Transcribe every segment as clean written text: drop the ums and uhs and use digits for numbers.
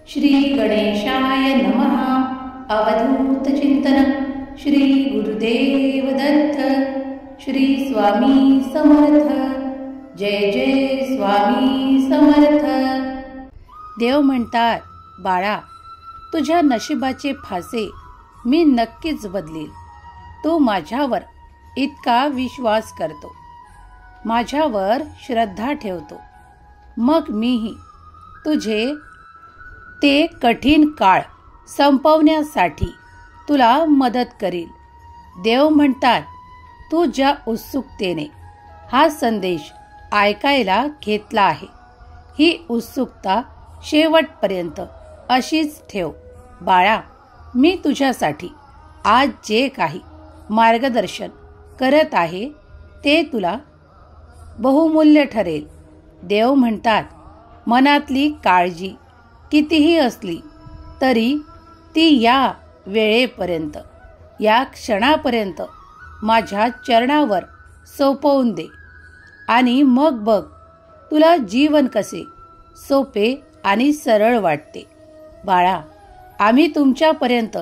श्री गणेशाय नमः. अवधूत चिंतन श्री गुरुदेव दत्त. श्री स्वामी समर्थ. जय जय स्वामी समर्थ. देव म्हणतात, बाळा, तुझ्या नशिबाचे फासे मी नक्कीच बदलील. तू माझ्यावर इतका विश्वास करतो, माझ्यावर श्रद्धा ठेवतो, मग मीही तुझे ते कठीण काळ संपवण्यासाठी तुला मदत करील. देव म्हणतात, तू ज्या उत्सुकतेने हा संदेश ऐकायला घेतला आहे, ही उत्सुकता शेवटपर्यंत अशीच ठेव. बाळा, मी तुझ्यासाठी आज जे काही मार्गदर्शन करत आहे ते तुला बहुमूल्य ठरेल. देव म्हणतात, मनातली काळजी कितीही असली तरी ती या वेळेपर्यंत, या क्षणापर्यंत माझ्या चरणावर सोपवून दे आणि मग बघ तुला जीवन कसे सोपे आणि सरळ वाटते. बाळा, आम्ही तुमच्यापर्यंत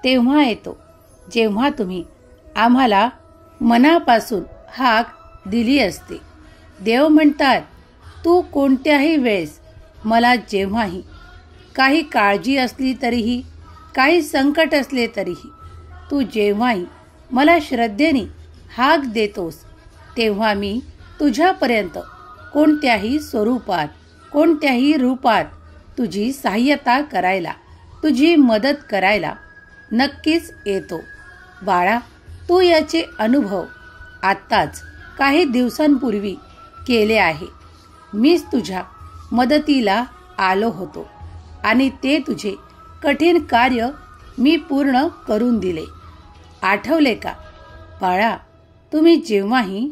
तेव्हा येतो जेव्हा तुम्ही आम्हाला मनापासून हाक दिली असते. देव म्हणतात, तू कोणत्याही वेळेस मला जेव्हाही काही काळजी असली तरीही, काही संकट असले तरीही, तू जेव्हाही मला श्रद्धेने हाक देतोस तेव्हा मी तुझ्यापर्यंत कोणत्याही स्वरूपात, कोणत्याही रूपात तुझी सहाय्यता करायला, तुझी मदत करायला नक्कीच येतो. बाळा, तू याचे अनुभव आत्ताच काही दिवसांपूर्वी केले आहे. मीच तुझ्या मदतीला आलो होतो आणि ते तुझे कठीण कार्य मी पूर्ण करून दिले. आठवले का? बाळा, तुम्ही जेव्हाही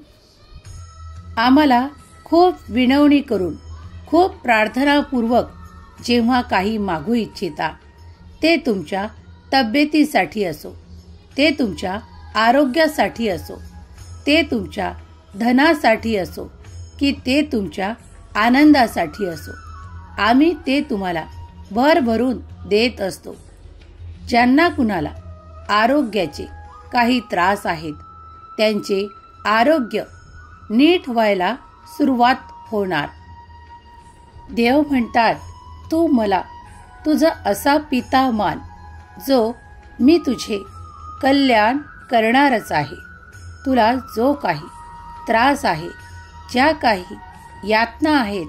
आम्हाला खूप विनवणी करून, खूप प्रार्थनापूर्वक जेव्हा काही मागू इच्छिता, ते तुमच्या तब्येतीसाठी असो, ते तुमच्या आरोग्यासाठी असो, ते तुमच्या धनासाठी असो, की ते तुमच्या आनंदासाठी असो, आम्ही ते तुम्हाला भरभरून देत असतो. ज्यांना कुणाला आरोग्याचे काही त्रास आहेत, त्यांचे आरोग्य नीट व्हायला सुरुवात होणार. देव म्हणतात, तू मला तुझा असा पिता मान, जो मी तुझे कल्याण करणारच आहे. तुला जो काही त्रास आहे, ज्या काही यातना आहेत,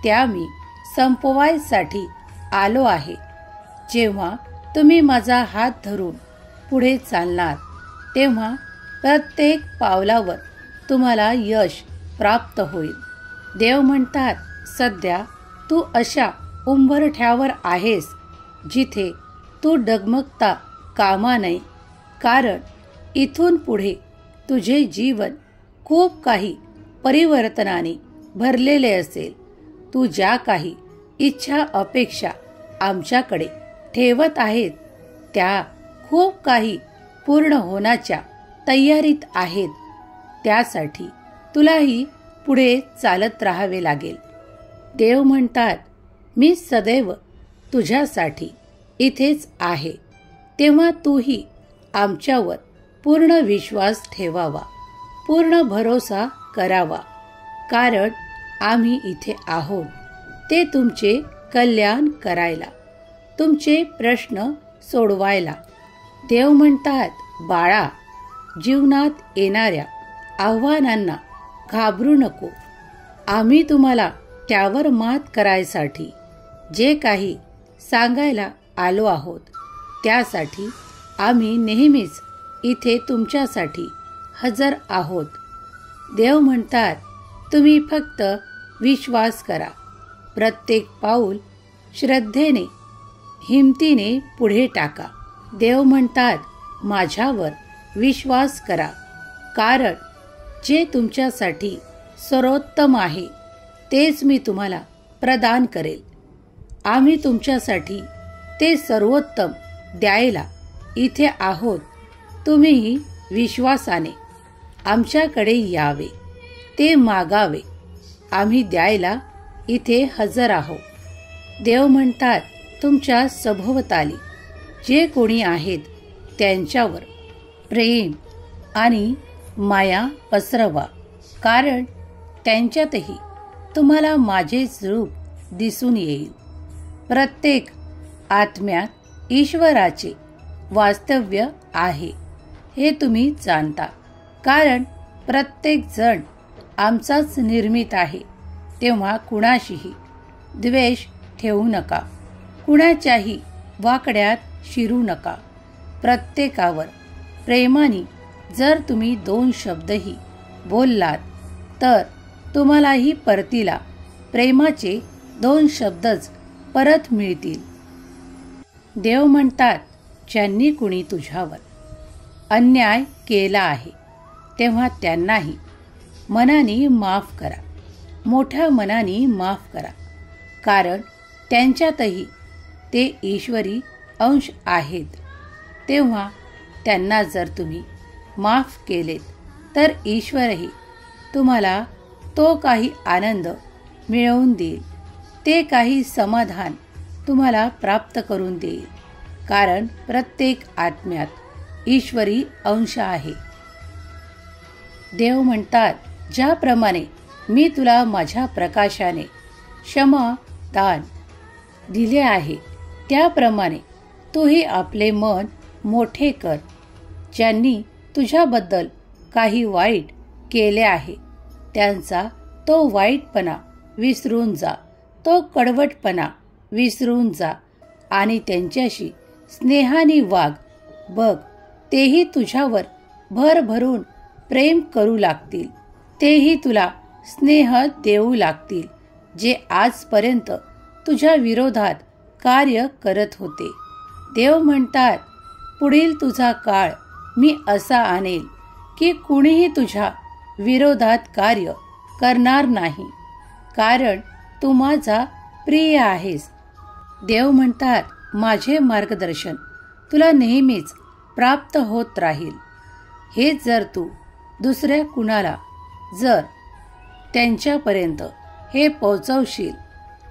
त्या मी संपवायसाठी आलो आहे. जेव्हा तुम्ही माझा हात धरून पुढे चालणार, तेव्हा प्रत्येक पावलावर तुम्हाला यश प्राप्त होईल. देव म्हणतात, सध्या तू अशा उंबरठ्यावर आहेस जिथे तू डगमगता कामा नये, कारण इथून पुढे तुझे जीवन खूप काही परिवर्तनाने भरलेले असेल. तू ज्या काही इच्छा अपेक्षा आमच्याकडे ठेवत आहेत, त्या खूप काही पूर्ण होण्याच्या तयारीत आहेत. त्यासाठी तुलाही पुढे चालत राहावे लागेल. देव म्हणतात, मी सदैव तुझ्यासाठी इथेच आहे, तेव्हा तूही आमच्यावर पूर्ण विश्वास ठेवावा, पूर्ण भरोसा करावा, कारण आम्ही इथे आहोत ते तुमचे कल्याण करायला, तुमचे प्रश्न सोडवायला. देव म्हणतात, बाळा, जीवनात येणाऱ्या आव्हानांना घाबरू नको. आम्ही तुम्हाला त्यावर मात करायसाठी जे काही सांगायला आलो आहोत, त्यासाठी आम्ही नेहमीच इथे तुमच्यासाठी हजर आहोत. देव म्हणतात, तुम्ही फक्त विश्वास करा. प्रत्येक पाऊल श्रद्धेने, हिमतीने पुढे टाका. देव म्हणतात, माझ्यावर विश्वास करा, कारण जे तुमच्यासाठी सर्वोत्तम आहे तेच मी तुम्हाला प्रदान करेल. आम्ही तुमच्यासाठी ते सर्वोत्तम द्यायला इथे आहोत. तुम्हीही विश्वासाने आमच्याकडे यावे, ते मागावे. आम्ही द्यायला इथे हजर आहोत. देव म्हणतात, तुमच्या सभोवताली जे कोणी आहेत त्यांच्यावर प्रेम आणि माया पसरवा, कारण त्यांच्यातही तुम्हाला माझेच रूप दिसून येईल. प्रत्येक आत्म्यात ईश्वराचे वास्तव्य आहे हे तुम्ही जाणता, कारण प्रत्येक जण आमचाच निर्मित आहे. तेव्हा कुणाशीही द्वेष ठेवू नका, कुणाच्याही वाकड्यात शिरू नका. प्रत्येकावर प्रेमाने जर तुम्ही 2 शब्दही बोललात तर तुम्हालाही परतीला प्रेमाचे 2 शब्दच परत मिळतील. देव म्हणतात, ज्यांनी कुणी तुझ्यावर अन्याय केला आहे तेव्हा त्यांनाही मनाने माफ करा, मोठ्या मनाने माफ करा, कारण त्यांच्यातही ते ईश्वरी अंश आहेत. तेव्हा त्यांना जर तुम्ही माफ केलेत तर ईश्वरही तुम्हाला तो काही आनंद मिळवून देईल, ते काही समाधान तुम्हाला प्राप्त करून देईल, कारण प्रत्येक आत्म्यात ईश्वरी अंश आहे. देव म्हणतात, ज्याप्रमाणे मी तुला माझ्या प्रकाशाने क्षमा दान दिले आहे त्याप्रमाणे तूही आपले मन मोठे कर. ज्यांनी तुझ्याबद्दल काही वाईट केले आहे त्यांचा तो वाईटपणा विसरून जा, तो कडवटपणा विसरून जा आणि त्यांच्याशी स्नेहाने वाग. बघ, तेही तुझ्यावर भरभरून प्रेम करू लागतील, तेही तुला स्नेह देऊ लागतील, जे आजपर्यंत तुझ्या विरोधात कार्य करत होते. देव म्हणतात, पुढील तुझा काळ मी असा आणेल की कुणीही तुझ्या विरोधात कार्य करणार नाही, कारण तू माझा प्रिय आहेस. देव म्हणतात, माझे मार्गदर्शन तुला नेहमीच प्राप्त होत राहील. हे जर तू दुसऱ्या कुणाला जर त्यांच्यापर्यंत हे पोहोचवशील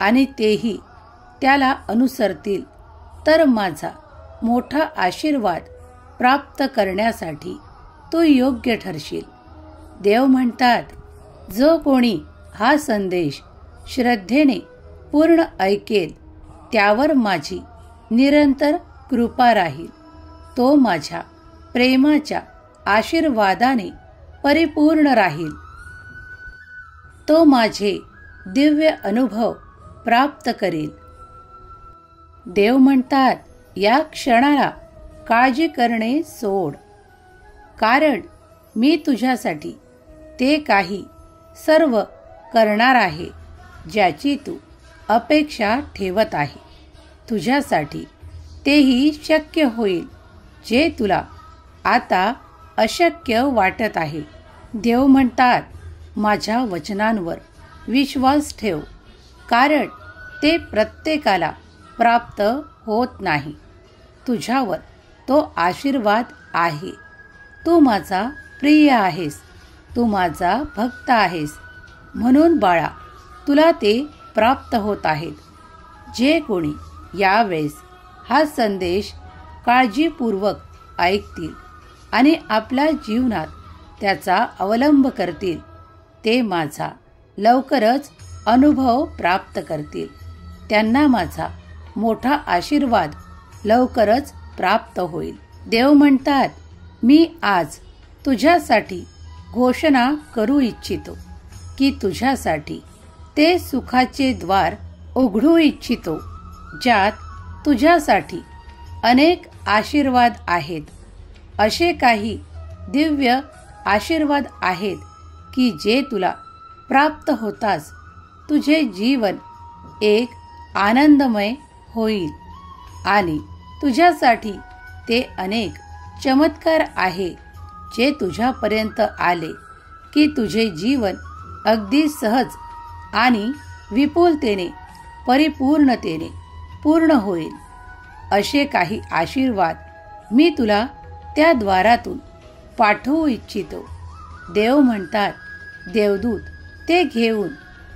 आणि तेही त्याला अनुसरतील तर माझा मोठा आशीर्वाद प्राप्त करण्यासाठी तू योग्य ठरशील. देव म्हणतात, जो कोणी हा संदेश श्रद्धेने पूर्ण ऐकेल त्यावर माझी निरंतर कृपा राहील. तो माझ्या प्रेमाच्या आशीर्वादाने परिपूर्ण राहील. तो माझे दिव्य अनुभव प्राप्त करेल. देव म्हणतात, या क्षणाला काळजी करणे सोड, कारण मी तुझ्यासाठी ते काही सर्व करणार आहे ज्याची तू अपेक्षा ठेवत आहे. तुझ्यासाठी तेही शक्य होईल जे तुला आता अशक्य वाटत आहे. देव म्हणतात, माझ्या वचनांवर विश्वास ठेव, कारण ते प्रत्येकाला प्राप्त होत नाही. तुझ्यावर तो आशीर्वाद आहे. तू माझा प्रिय आहेस, तू माझा भक्त आहेस, म्हणून बाळा तुला ते प्राप्त होत आहेत. जे कोणी यावेळेस हा संदेश काळजीपूर्वक ऐकतील आणि आपल्या जीवनात त्याचा अवलंब करतील ते माझा लवकरच अनुभव प्राप्त करतील. त्यांना माझा मोठा आशीर्वाद लवकरच प्राप्त होईल. देव म्हणतात, मी आज तुझ्यासाठी घोषणा करू इच्छितो की तुझ्यासाठी ते सुखाचे द्वार उघडू इच्छितो, ज्यात तुझ्यासाठी अनेक आशीर्वाद आहेत. असे काही दिव्य आशीर्वाद आहेत की जे तुला प्राप्त होताच तुझे जीवन एक आनंदमय होईल आणि तुझ्यासाठी ते अनेक चमत्कार आहे जे तुझ्यापर्यंत आले की तुझे जीवन अगदी सहज आणि विपुलतेने परिपूर्णतेने पूर्ण होईल. असे काही आशीर्वाद मी तुला त्या द्वारातून पाठवू इच्छितो. देव म्हणतात, देवदूत ते घेऊन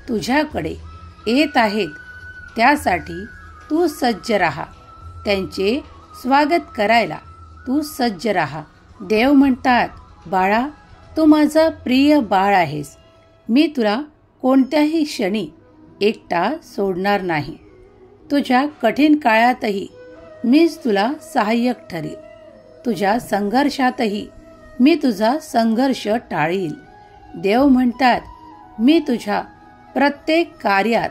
तुझ्याकडे येत आहेत. त्यासाठी तू सज्ज राहा. त्यांचे स्वागत करायला तू सज्ज राहा. देव म्हणतात, बाळा, तू माझा प्रिय बाळ आहेस. मी तुला कोणत्याही क्षणी एकटा सोडणार नाही. तुझ्या कठीण काळातही मीच तुला सहाय्यक ठरेल. तुझ्या संघर्षातही मी तुझा संघर्ष टाळील. देव म्हणतात, मी तुझ्या प्रत्येक कार्यात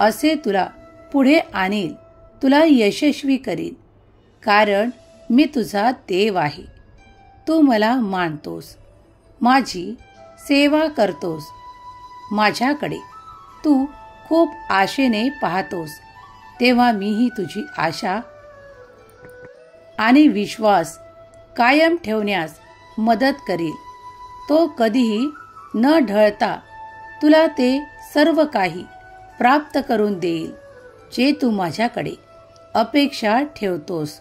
असे तुला पुढे आणील, तुला यशस्वी करील. कारण मी तुझा देव आहे. तू मला मानतोस, माझी सेवा करतोस. माझ्याकडे तू खूप आशेने पाहतोस. तेव्हा मीही तुझी आशा आणि विश्वास कायम ठेवण्यास मदत करील. तो कधीही न ढळता तुला ते सर्व काही प्राप्त करून देईल जे तू माझ्याकडे अपेक्षा ठेवतोस.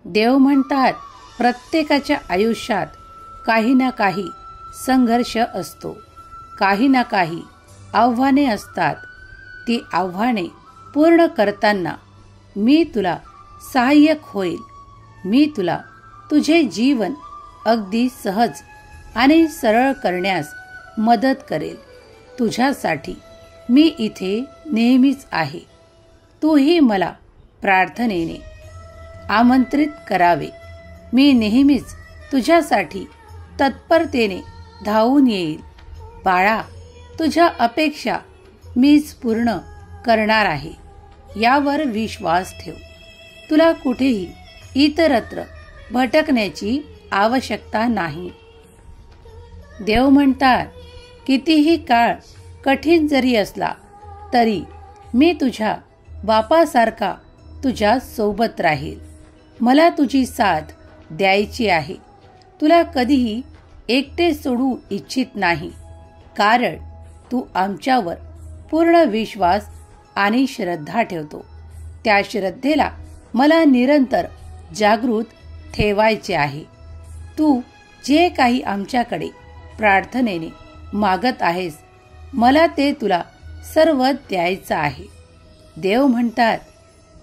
देव म्हणतात, प्रत्येकाच्या आयुष्यात काही ना काही संघर्ष असतो, काही ना काही आव्हाने असतात. ती आव्हाने पूर्ण करताना मी तुला सहाय्यक होईल. मी तुला तुझे जीवन अगदी सहज आणि सरळ करण्यास मदत करेल. तुझ्यासाठी मी इथे नेहमीच आहे. तूही मला प्रार्थनेने आमंत्रित करावे. मी नेहमीच तुझ्यासाठी तत्परतेने धावून येईल. बाळा, तुझ्या अपेक्षा मीच पूर्ण करणार आहे, यावर विश्वास ठेव. तुला कुठेही इतरत्र भटकण्याची आवश्यकता नाही. देव म्हणतात, कितीही काळ कठीण जरी असला तरी मी तुझ्या बापासारखा तुझ्या सोबत राहील. मला तुझी साथ द्यायची आहे. तुला कधीही एकटे सोडू इच्छित नाही. कारण तू आमच्यावर पूर्ण विश्वास आणि श्रद्धा ठेवतो. त्या श्रद्धेला मला निरंतर जागृत ठेवायचे आहे. तू जे काही आमच्याकडे प्रार्थनेने मागत आहेस, मला ते तुला सर्व द्यायचं आहे. देव म्हणतात,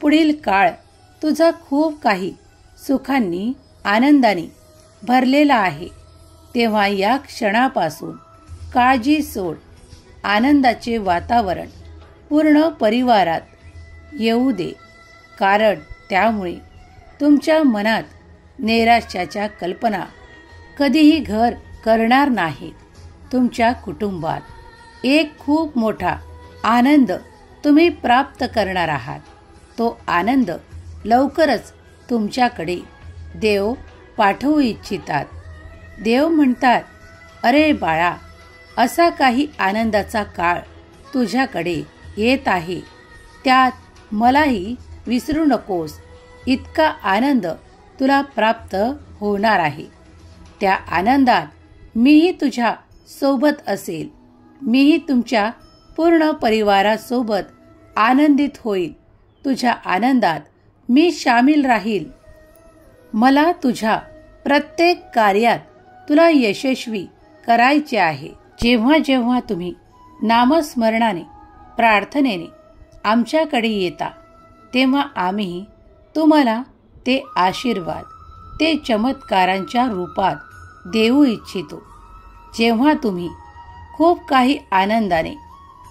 पुढील काळ तुझा खूप काही सुखांनी आनंदाने भरलेला आहे. तेव्हा या क्षणापासून काळजी सोड. आनंदाचे वातावरण पूर्ण परिवारात येऊ दे. कारण त्यामुळे तुमच्या मनात नैराश्याच्या कल्पना कधीही घर करणार नाहीत. तुमच्या कुटुंबात एक खूप मोठा आनंद तुम्ही प्राप्त करणार आहात. तो आनंद लवकरच तुमच्याकडे देव पाठवू इच्छितात. देव म्हणतात, अरे बाळा, असा काही आनंदाचा काळ तुझ्याकडे येत आहे. त्यात मलाही विसरू नकोस. इतका आनंद तुला प्राप्त होणार आहे. त्या आनंदात मीही तुझ्या सोबत असेल. मीही तुमच्या पूर्ण परिवारासोबत आनंदित होईल. तुझ्या आनंदात मी सामील राहील. मला तुझ्या प्रत्येक कार्यात तुला यशस्वी करायचे आहे. जेव्हा जेव्हा तुम्ही नामस्मरणाने प्रार्थनेने आमच्याकडे येता, तेव्हा आम्ही तुम्हाला ते आशीर्वाद, ते चमत्कारांच्या रूपात देऊ इच्छितो. जेव्हा तुम्ही खूप काही आनंदाने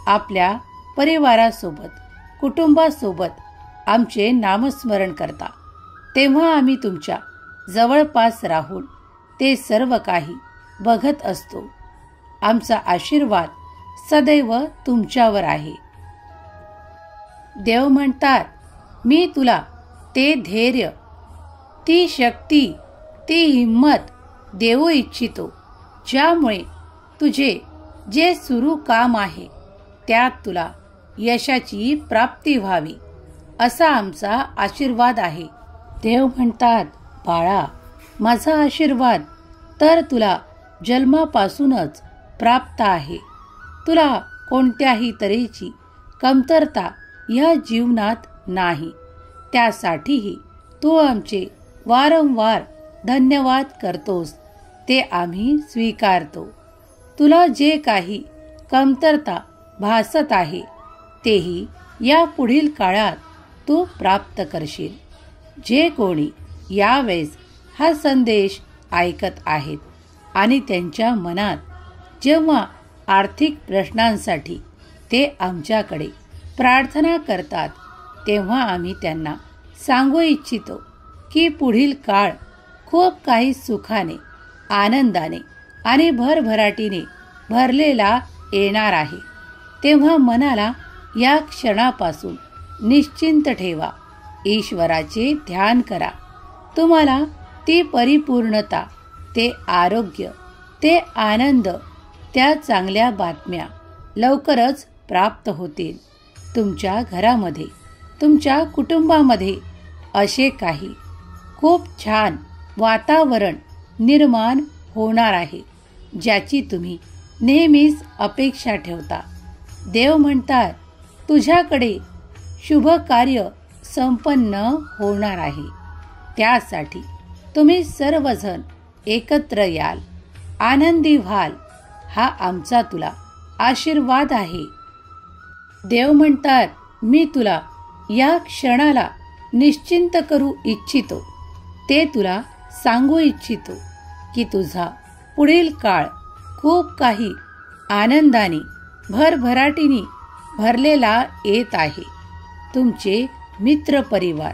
आपल्या परिवारासोबत, कुटुंबासोबत आमचे नामस्मरण करता, तेव्हा आम्ही तुमच्या जवळपास राहून ते सर्व काही बघत असतो. आमचा आशीर्वाद सदैव तुमच्यावर आहे. देव म्हणतात, मी तुला ते धैर्य, ती शक्ती, ती हिंमत देऊ इच्छितो, ज्यामुळे तुझे जे सुरू काम आहे त्यात तुला यशाची प्राप्ती व्हावी, असा आमचा आशीर्वाद आहे. देव म्हणतात, बाळा, माझा आशीर्वाद तर तुला जन्मापासूनच प्राप्त आहे. तुला कोणत्याही तऱ्हेची कमतरता या जीवनात नाही. त्यासाठीही तू आमचे वारंवार धन्यवाद करतोस, ते आम्ही स्वीकारतो. तुला जे काही कमतरता भासत आहे तेही या पुढील काळात तू प्राप्त करशील. जे कोणी यावेळेस हा संदेश ऐकत आहेत आणि त्यांच्या मनात जेव्हा आर्थिक प्रश्नांसाठी ते आमच्याकडे प्रार्थना करतात, तेव्हा आम्ही त्यांना सांगू इच्छितो की पुढील काळ खूप काही सुखाने, आनंदाने आणि भरभराटीने भरलेला येणार आहे. तेव्हा मनाला या क्षणापासून निश्चिंत ठेवा. ईश्वराचे ध्यान करा. तुम्हाला ती परिपूर्णता, ते आरोग्य, ते आनंद, त्या चांगल्या बातम्या लवकरच प्राप्त होतील. तुमच्या घरामध्ये, तुमच्या कुटुंबामध्ये असे काही खूप छान वातावरण निर्माण होणार आहे, ज्याची तुम्ही नेहमीच अपेक्षा ठेवता. देव म्हणतात, तुझ्याकडे शुभ कार्य संपन्न होणार आहे. त्यासाठी तुम्ही सर्वजण एकत्र याल, आनंदी व्हाल. हा आमचा तुला आशीर्वाद आहे. देव म्हणतात, मी तुला या क्षणाला निश्चिंत करू इच्छितो. ते तुला सांगू इच्छितो की तुझा पुढील काळ खूप काही आनंदाने, भरभराटीने भरलेला येत आहे. तुमचे मित्रपरिवार,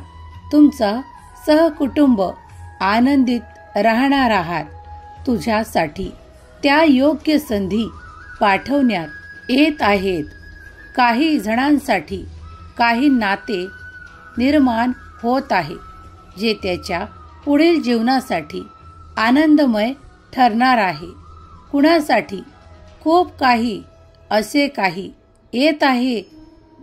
तुमचा सहकुटुंब आनंदित राहणार आहात. तुझ्यासाठी त्या योग्य संधी पाठवण्यात येत आहेत. काही जणांसाठी काही नाते निर्माण होत आहे, जे त्याच्या पुढील जीवनासाठी आनंदमय ठरणार आहे. कुणासाठी खूप काही असे काही येत आहे,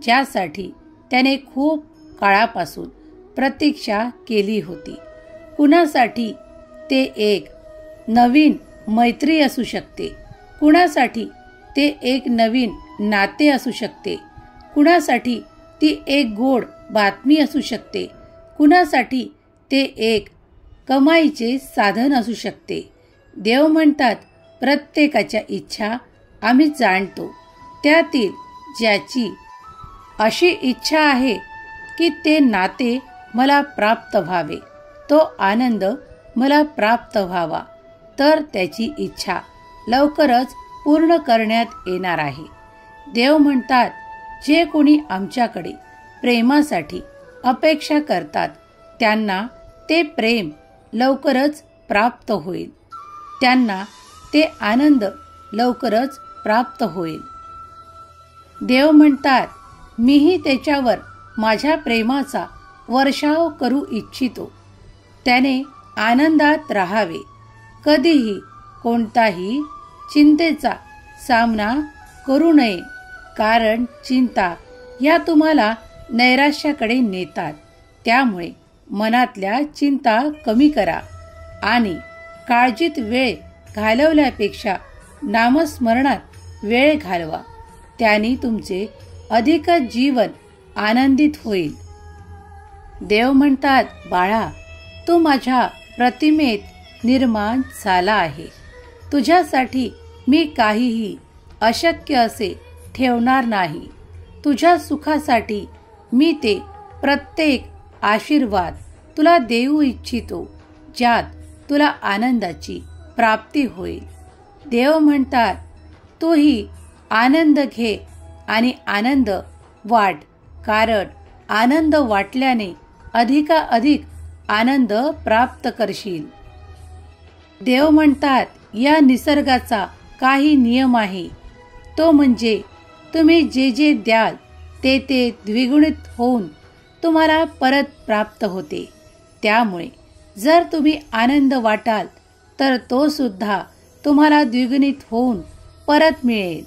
ज्यासाठी त्याने खूप काळापासून प्रतीक्षा केली होती. कुणासाठी ते एक नवीन मैत्री असू शकते. कुणासाठी ते एक नवीन नाते असू शकते. कुणासाठी ती एक गोड बातमी असू शकते. कुणासाठी ते एक कमाईचे साधन असू शकते. देव म्हणतात, प्रत्येकाच्या इच्छा आम्ही जाणतो. त्यातील ज्याची अशी इच्छा आहे की ते नाते मला प्राप्त व्हावे, तो आनंद मला प्राप्त व्हावा, तर त्याची इच्छा लवकरच पूर्ण करण्यात येणार आहे. देव म्हणतात, जे कोणी आमच्याकडे प्रेमासाठी अपेक्षा करतात, त्यांना ते प्रेम लवकरच प्राप्त होईल. त्यांना ते आनंद लवकरच प्राप्त होईल. देव म्हणतात, मीही त्याच्यावर माझ्या प्रेमाचा वर्षाव करू इच्छितो. त्याने आनंदात राहावे. कधीही कोणताही चिंतेचा सामना करू नये, कारण चिंता या तुम्हाला नैराश्याकडे नेतात. त्यामुळे मनातल्या चिंता कमी करा आणि काळजीत वेळ घालवल्यापेक्षा नामस्मरणात वेळ घालवा. त्याने तुमचे अधिक जीवन आनंदित होईल. देव म्हणतात, बाळा, तू माझ्या प्रतिमेत निर्माण झाला आहे. तुझ्यासाठी मी काहीही अशक्य असे ठेवणार नाही. तुझ्या सुखासाठी मी ते प्रत्येक आशीर्वाद तुला देऊ इच्छितो, ज्यात तुला आनंदाची प्राप्ती होईल. देव म्हणतात, तूही आनंद घे आणि आनंद वाट, कारण आनंद वाटल्याने अधिकाधिक आनंद प्राप्त करशील. देव म्हणतात, या निसर्गाचा काही नियम आहे. तो म्हणजे तुम्ही जे जे द्याल ते ते द्विगुणित होऊन तुम्हाला परत प्राप्त होते. त्यामुळे जर तुम्ही आनंद वाटाल तर तो सुद्धा तुम्हाला द्विगुणित होऊन परत मिळेल.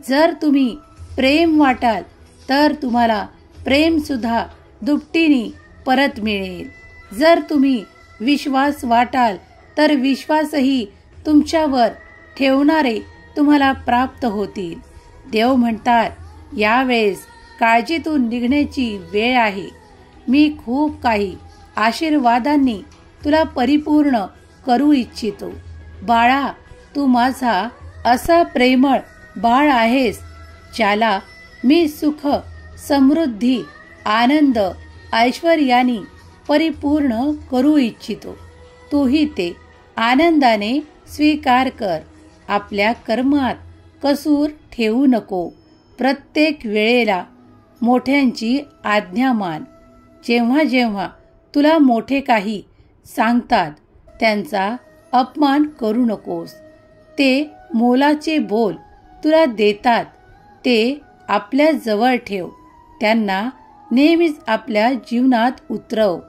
जर तुम्ही प्रेम वाटाल तर तुम्हाला प्रेम सुद्धा दुपटीने परत मिळेल. जर तुम्ही विश्वास वाटाल तर विश्वासही तुमच्यावर ठेवणारे तुम्हाला प्राप्त होतील. देव म्हणतात, यावेळेस काळजीतून निघण्याची वेळ आहे. मी खूप काही आशीर्वादांनी तुला परिपूर्ण करू इच्छितो. बाळा, तू माझा असा प्रेमळ बाळ आहेस, ज्याला मी सुख समृद्धी, आनंद, ऐश्वर्याने परिपूर्ण करू इच्छितो. तूही ते आनंदाने स्वीकार कर. आपल्या कर्मात कसूर ठेवू नको. प्रत्येक वेळेला मोठ्यांची आज्ञा मान. जेव्हा जेव्हा तुला मोठे काही सांगतात त्यांचा अपमान करू नकोस. ते मोलाचे बोल तुला देतात ते आपल्या जवळ ठेव. त्यांना नेहमीच आपल्या जीवनात उतरव.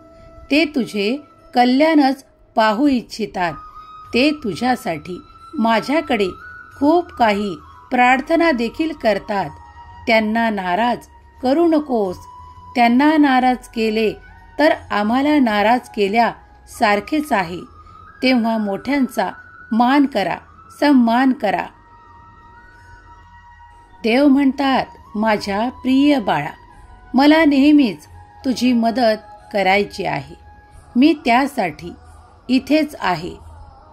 ते तुझे कल्याणच पाहू इच्छितात. ते तुझ्यासाठी माझ्याकडे खूप काही प्रार्थना देखील करतात. त्यांना नाराज करू नकोस. त्यांना नाराज केले तर आम्हाला नाराज केल्या सारखेच आहे. तेव्हा मोठ्यांचा मान करा, सन्मान करा. देव म्हणतात, माझ्या प्रिय बाळा, मला नेहमीच तुझी मदत करायची आहे. मी त्यासाठी इथेच आहे.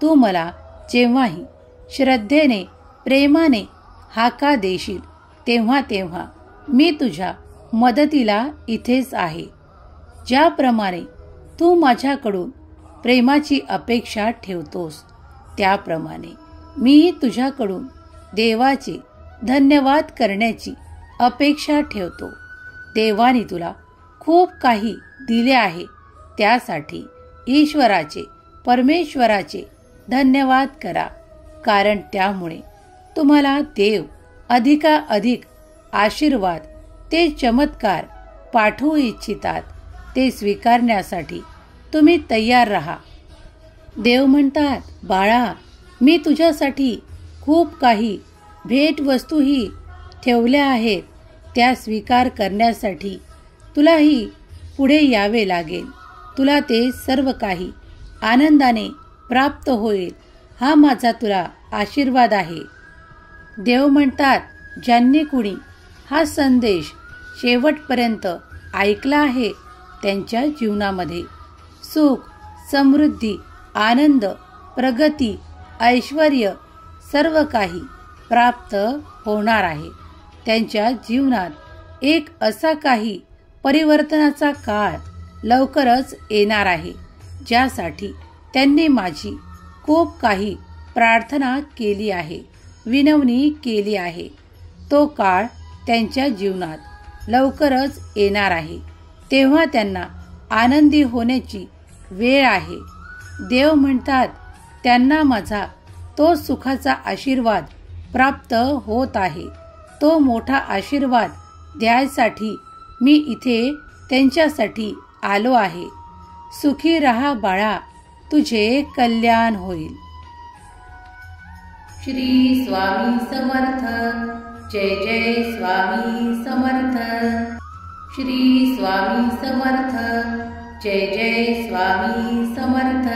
तू मला जेव्हाही श्रद्धेने, प्रेमाने हाका देशील तेव्हा तेव्हा मी तुझ्या मदतीला इथेच आहे. ज्याप्रमाणे तू माझ्याकडून प्रेमाची अपेक्षा ठेवतोस त्याप्रमाणे मी तुझ्याकडून देवाचे धन्यवाद करण्याची अपेक्षा ठेवतो. देवाने तुला खूप काही दिले आहे. त्यासाठी ईश्वराचे, परमेश्वराचे धन्यवाद करा. कारण त्यामुळे तुम्हाला देव अधिकाधिक आशीर्वाद, ते चमत्कार पाठवू इच्छितात. ते स्वीकारण्यासाठी तुम्ही तयार राहा. देव म्हणतात, बाळा, मी तुझ्यासाठी खूप काही भेटवस्तूही ठेवल्या आहेत. त्या स्वीकार करण्यासाठी तुलाही पुढे यावे लागेल. तुला ते सर्व काही आनंदाने प्राप्त होईल. हा माझा तुला आशीर्वाद आहे. देव म्हणतात, ज्यांनी कुणी हा संदेश शेवटपर्यंत ऐकला आहे त्यांच्या जीवनामध्ये सुख, समृद्धी, आनंद, प्रगती, ऐश्वर्य सर्व काही प्राप्त होणार आहे. त्यांच्या जीवनात एक असा काही परिवर्तनाचा काळ लवकरच येणार आहे ज्यासाठी त्यांनी माझी खूप काही प्रार्थना केली आहे, विनवणी केली आहे. तो काळ त्यांच्या जीवनात लवकरच येणार आहे. तेव्हा त्यांना आनंदी होण्याची वेळ आहे. देव म्हणतात, त्यांना माझा तो सुखाचा आशीर्वाद प्राप्त होत आहे. तो मोठा आशीर्वाद द्यायसाठी मी इथे त्यांच्यासाठी आलो आहे. सुखी राहा बाळा, तुझे कल्याण होईल. श्री स्वामी समर्थ. जय जय स्वामी समर्थ. श्री स्वामी समर्थ. जय जय स्वामी समर्थ.